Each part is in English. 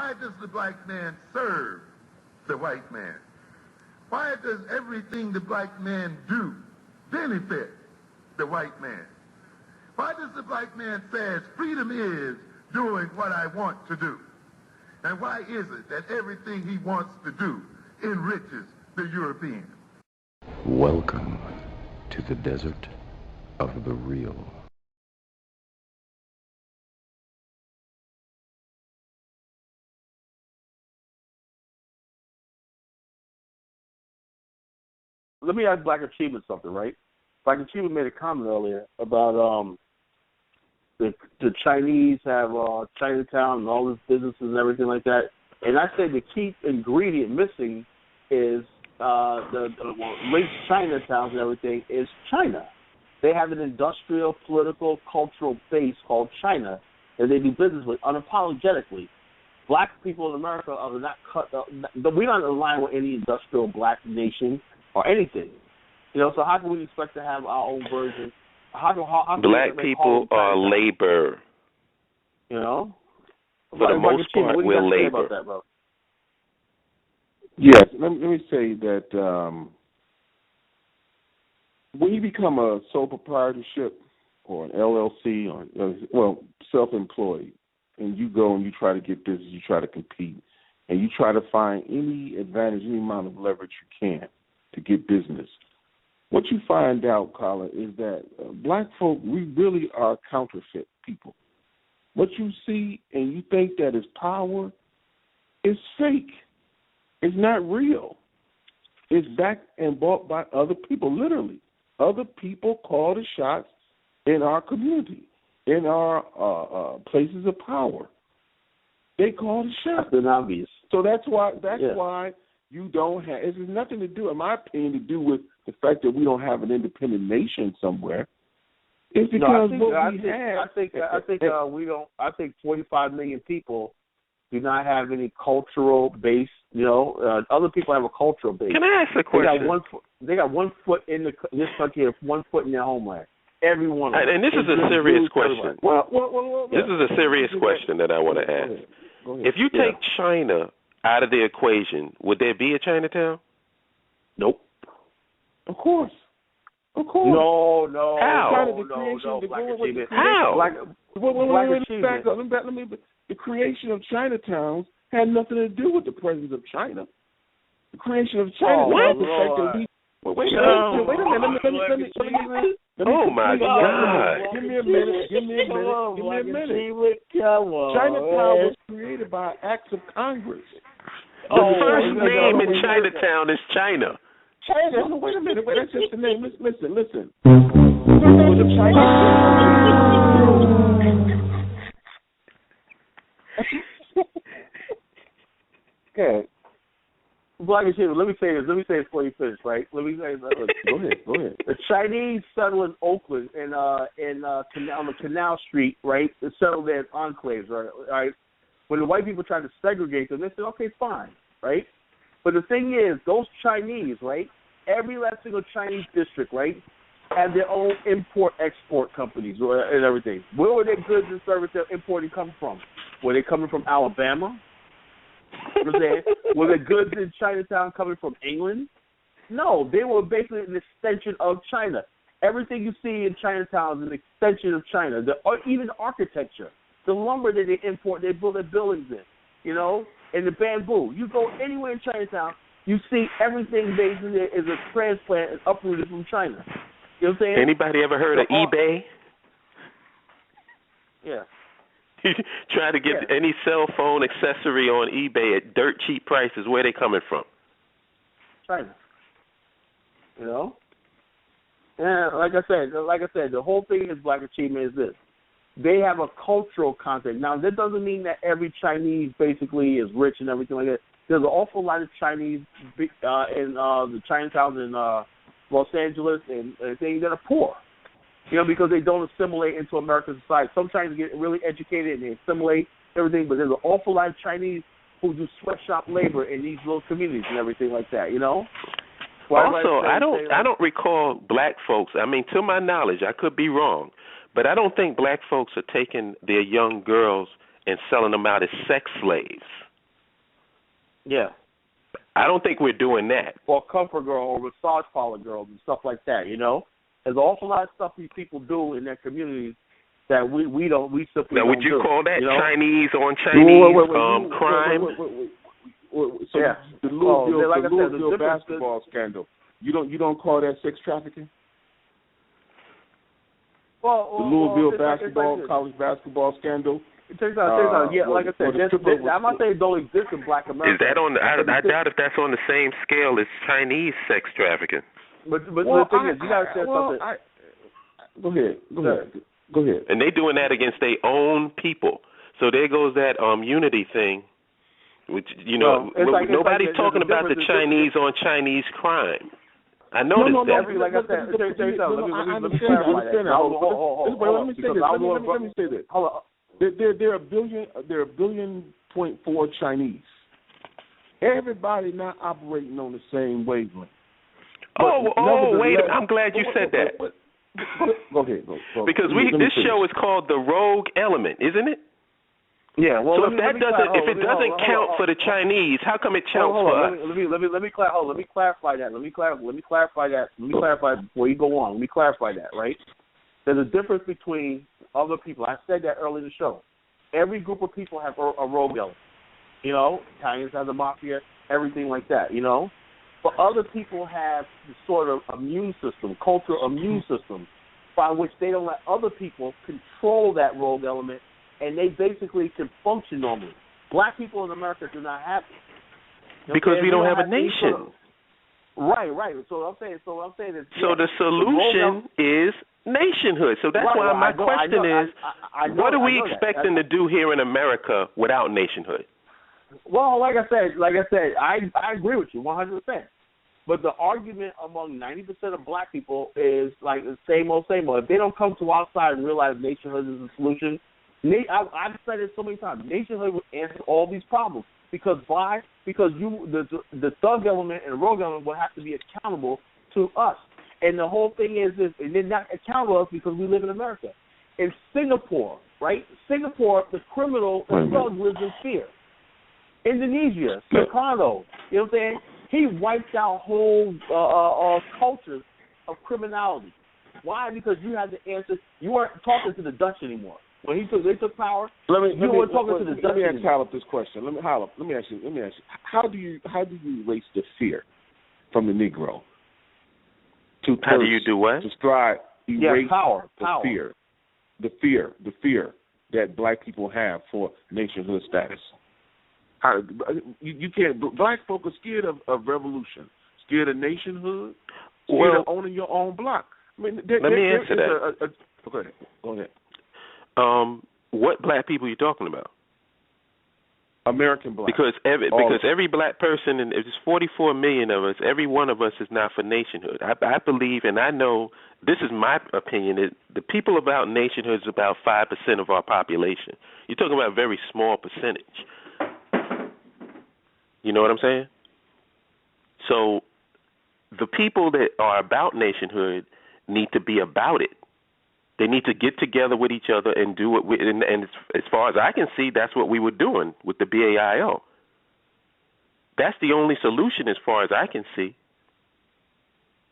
Why does the black man serve the white man? Why does everything the black man do benefit the white man? Why does the black man say freedom is doing what I want to do? And why is it that everything he wants to do enriches the European? Welcome to the desert of the real. Let me ask Black Achievement something, right? Black Achievement made a comment earlier about the Chinese have Chinatown and all these businesses and everything like that. And I say the key ingredient missing is the linked Chinatowns and everything is China. They have an industrial, political, cultural base called China that they do business with unapologetically. Black people in America are not cut. We're not aligned with any industrial black nation or anything. You know, so how can we expect to have our own version? How black people are labor. You know? For the most part, we're labor. About that, bro? Yes, let me say that when you become a sole proprietorship or an LLC or, self-employed, and you go and you try to get business, you try to compete, and you try to find any advantage, any amount of leverage you can to get business, what you find out, Kala, is that black folk, we really are counterfeit people. What you see and you think that is power is fake. It's not real. It's backed and bought by other people, literally. Other people call the shots in our community, in our places of power. They call the shots. That's obvious. So that's why you don't have. It has nothing to do, in my opinion, to do with the fact that we don't have an independent nation somewhere. It's because I think 45 million people do not have any cultural base. You know, other people have a cultural base. Can I ask a question? They got one foot in this country and one foot in their homeland. Everyone. And this is a serious question. Well, this is a serious question that I want to ask. Go ahead. If you take China out of the equation, would there be a Chinatown? Nope. Of course. No. How? The creation of Chinatowns had nothing to do with the presence of China. The creation of China. Wait a minute. Oh my God! Give me a minute. Chinatown was created by acts of Congress. The first name in Chinatown is China. China. Wait a minute. That's just the name. Listen. Okay. Black Achievement, let me say this before you finish, right? Let me say this. Go ahead. The Chinese settled in Oakland and on the Canal Street, right? They settled there in enclaves, right? When the white people tried to segregate them, they said, okay, fine, right? But the thing is, those Chinese, right? Every last single Chinese district, right, have their own import-export companies and everything. Where were their goods and services they're importing come from? Were they coming from Alabama? Were the goods in Chinatown coming from England? No, they were basically an extension of China. Everything you see in Chinatown is an extension of China. Even architecture, the lumber that they import, they build their buildings in, you know, and the bamboo. You go anywhere in Chinatown, you see everything basically is a transplant and uprooted from China. You know what I'm saying? Anybody ever heard of eBay? Yeah. Try to get any cell phone accessory on eBay at dirt cheap prices. Where they coming from? China. You know? Yeah, like I said, the whole thing is Black Achievement is this. They have a cultural content. Now, that doesn't mean that every Chinese basically is rich and everything like that. There's an awful lot of Chinese in the Chinatowns in Los Angeles and things that are poor. You know, because they don't assimilate into American society. Some Chinese get really educated and they assimilate everything, but there's an awful lot of Chinese who do sweatshop labor in these little communities and everything like that, you know? Also, I don't recall black folks, I mean, to my knowledge, I could be wrong, but I don't think black folks are taking their young girls and selling them out as sex slaves. Yeah. I don't think we're doing that. Or comfort girl or massage parlor girls and stuff like that, you know? There's an awful lot of stuff these people do in their communities that we simply now, don't do. Now, would you call that, you know? Chinese on Chinese crime? So yeah. the Louisville the basketball scandal, you don't call that sex trafficking? The Louisville college basketball scandal. It turns out, yeah, like I said, I'm not saying it don't exist in Black America. Is that on? I doubt if that's on the same scale as Chinese sex trafficking. But the thing is, you got to say something. Go ahead. And they doing that against their own people. So there goes that unity thing, which nobody's talking about the Chinese on Chinese crime. I noticed that. Like I said, let me say this. Hold on. There are 1.4 billion Chinese. Everybody not operating on the same wavelength. Wait! I'm glad you said that. Go ahead. Because this show is called The Rogue Element, isn't it? Yeah. Well, so if it doesn't count for the Chinese, how come it counts for us? Let me clarify that. Let me clarify that before you go on. Let me clarify that. Right? There's a difference between other people. I said that earlier in the show. Every group of people have a rogue element. You know, Italians have the mafia, everything like that. You know, but other people have the sort of immune system, cultural immune system, by which they don't let other people control that rogue element, and they basically can function normally. Black people in America do not have it. Because we don't have a nation. Right. So I'm saying is. So the solution is nationhood. So that's why my question is, what are we expecting to do here in America without nationhood? Well, like I said, I agree with you 100%. But the argument among 90% of Black people is like the same old. If they don't come to our side and realize nationhood is the solution, I've said it so many times. Nationhood would answer all these problems. Because why? Because the thug element and the rogue element will have to be accountable to us. And the whole thing is they're not accountable to us because we live in America. In Singapore, right? The criminal, the thug lives in fear. Indonesia, Sukarno, you know what I'm saying? He wiped out whole cultures of criminality. Why? Because you had to answer. You weren't talking to the Dutch anymore. When they took power, you weren't talking to the Dutch anymore. Let me ask Holip this question. Let me ask you. How do you erase the fear from the Negro? How do you do what? Erase power. The fear that Black people have for nationhood status. You can't. Black folk are scared of revolution, scared of nationhood, scared of owning your own block. I mean, let me answer that. Go ahead. What Black people are you talking about? American Black. Because every Black person, and there's 44 million of us, every one of us is not for nationhood. I believe, and I know, this is my opinion, that the people about nationhood is about 5% of our population. You're talking about a very small percentage. You know what I'm saying? So the people that are about nationhood need to be about it. They need to get together with each other and do it. And as far as I can see, that's what we were doing with the BAIO. That's the only solution as far as I can see.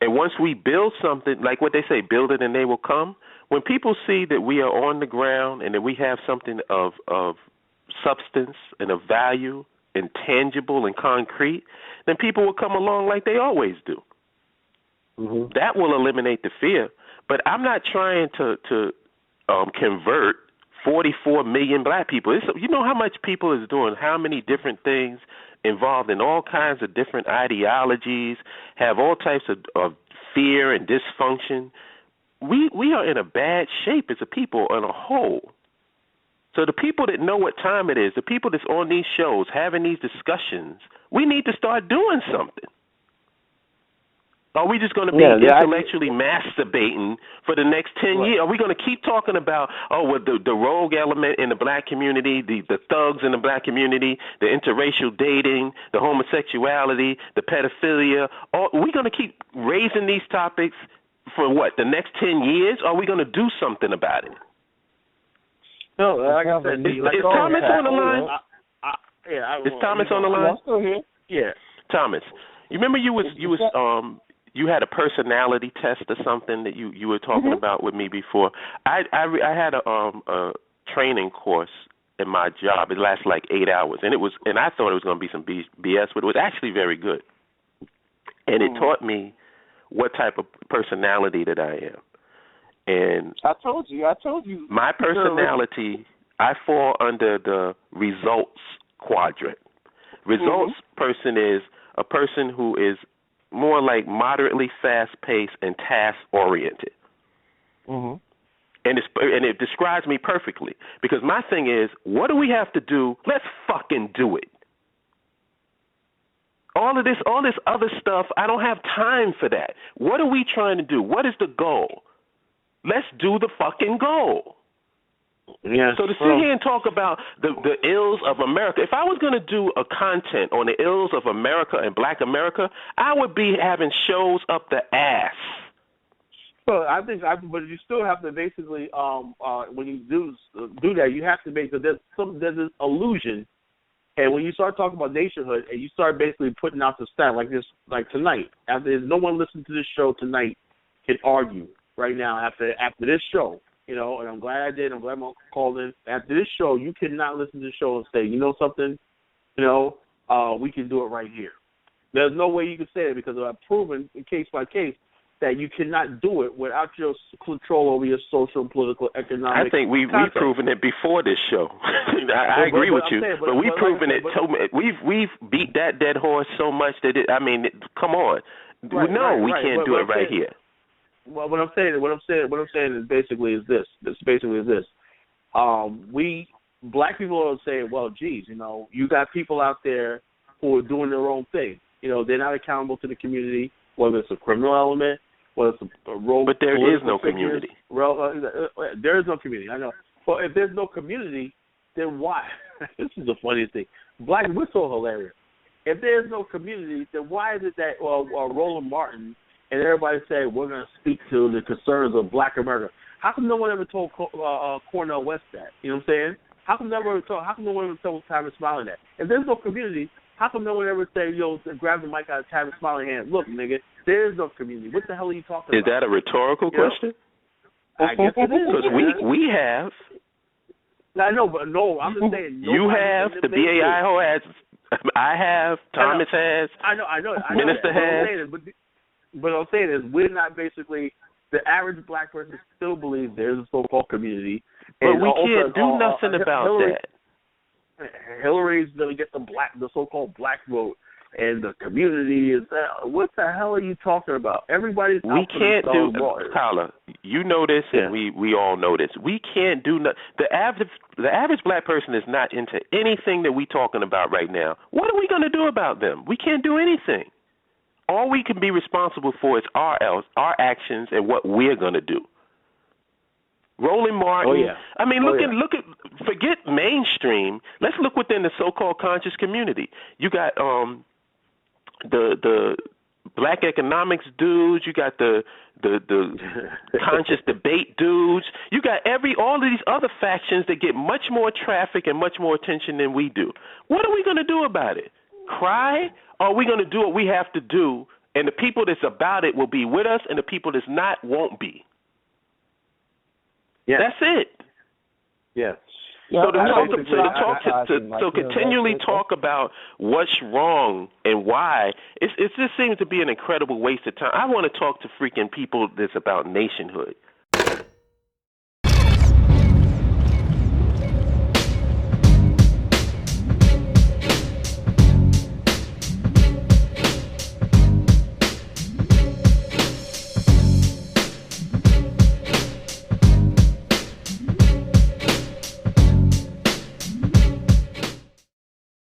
And once we build something, like what they say, build it and they will come. When people see that we are on the ground and that we have something of substance and of value and tangible and concrete, then people will come along like they always do. Mm-hmm. That will eliminate the fear. But I'm not trying to convert 44 million Black people. You know how much people is doing, how many different things involved in all kinds of different ideologies, have all types of fear and dysfunction. We are in a bad shape as a people on a whole. So the people that know what time it is, the people that's on these shows, having these discussions, we need to start doing something. Are we just going to be intellectually masturbating for the next 10 years? Are we going to keep talking about, the rogue element in the Black community, the thugs in the Black community, the interracial dating, the homosexuality, the pedophilia? Are we going to keep raising these topics for the next 10 years? Or are we going to do something about it? No, like I said, is Thomas on the line? Is Thomas on the line? I'm still here. Yeah. Thomas, you remember you had a personality test or something that you were talking about with me before? I had a training course in my job. It lasted like 8 hours, and I thought it was going to be some BS, but it was actually very good. And it taught me what type of personality that I am. And I told you. My personality, I fall under the results quadrant. Results person is a person who is more like moderately fast-paced and task-oriented. And it describes me perfectly, because my thing is, what do we have to do? Let's fucking do it. All this other stuff, I don't have time for that. What are we trying to do? What is the goal? Let's do the fucking goal. Yes. So to sit here and talk about the ills of America, if I was going to do a content on the ills of America and Black America, I would be having shows up the ass. Well, but you still have to basically, when you do that, you have to make there's this illusion. And when you start talking about nationhood and you start basically putting out the stat like this, like tonight, after no one listening to this show tonight can argue right now after this show, and I'm glad I did. I'm glad I called in. After this show, you cannot listen to the show and say, you know something, we can do it right here. There's no way you can say it, because I've proven case by case that you cannot do it without your control over your social, political, economic. I think we've proven it before this show. I agree with you, but we've proven it. We've beat that dead horse so much that come on, we can't do it right here. Well, what I'm saying is basically this. We Black people are saying, well, geez, you got people out there who are doing their own thing. They're not accountable to the community, whether it's a criminal element, whether it's a role. But there is no community. There is no community. I know. Well, if there's no community, then why? This is the funniest thing. Black, we're so hilarious. If there's no community, then why is it that Roland Martin and everybody say we're going to speak to the concerns of Black America? How come no one ever told Cornel West that? You know what I'm saying? How come no one ever told Thomas Smiley that? If there's no community, how come no one ever say, grab the mic out of Thomas Smiley's hand? Look, nigga, there is no community. What the hell are you talking about? Is that a rhetorical question? I guess it is. Because we have. I know, but no, I'm just saying. You have, the BAIO has, I have, Thomas has, I know Minister has. But I'm saying is, we're not basically, the average Black person still believes there's a so-called community. But we can't do nothing about that. Hillary's going to get the so-called Black vote, and the community is, what the hell are you talking about? Everybody's we can't do, Tyler, you know this, and we all know this. We can't do nothing. The average Black person is not into anything that we're talking about right now. What are we going to do about them? We can't do anything. All we can be responsible for is our actions and what we're going to do. Roland Martin. Look at forget mainstream. Let's look within the so-called conscious community. You got the Black economics dudes. You got the conscious debate dudes. You got all of these other factions that get much more traffic and much more attention than we do. What are we going to do about it? Cry? Or are we going to do what we have to do, and the people that's about it will be with us, and the people that's not won't be? Yeah. That's it. Yeah. So continually talk about what's wrong and why, it just seems to be an incredible waste of time. I want to talk to freaking people that's about nationhood.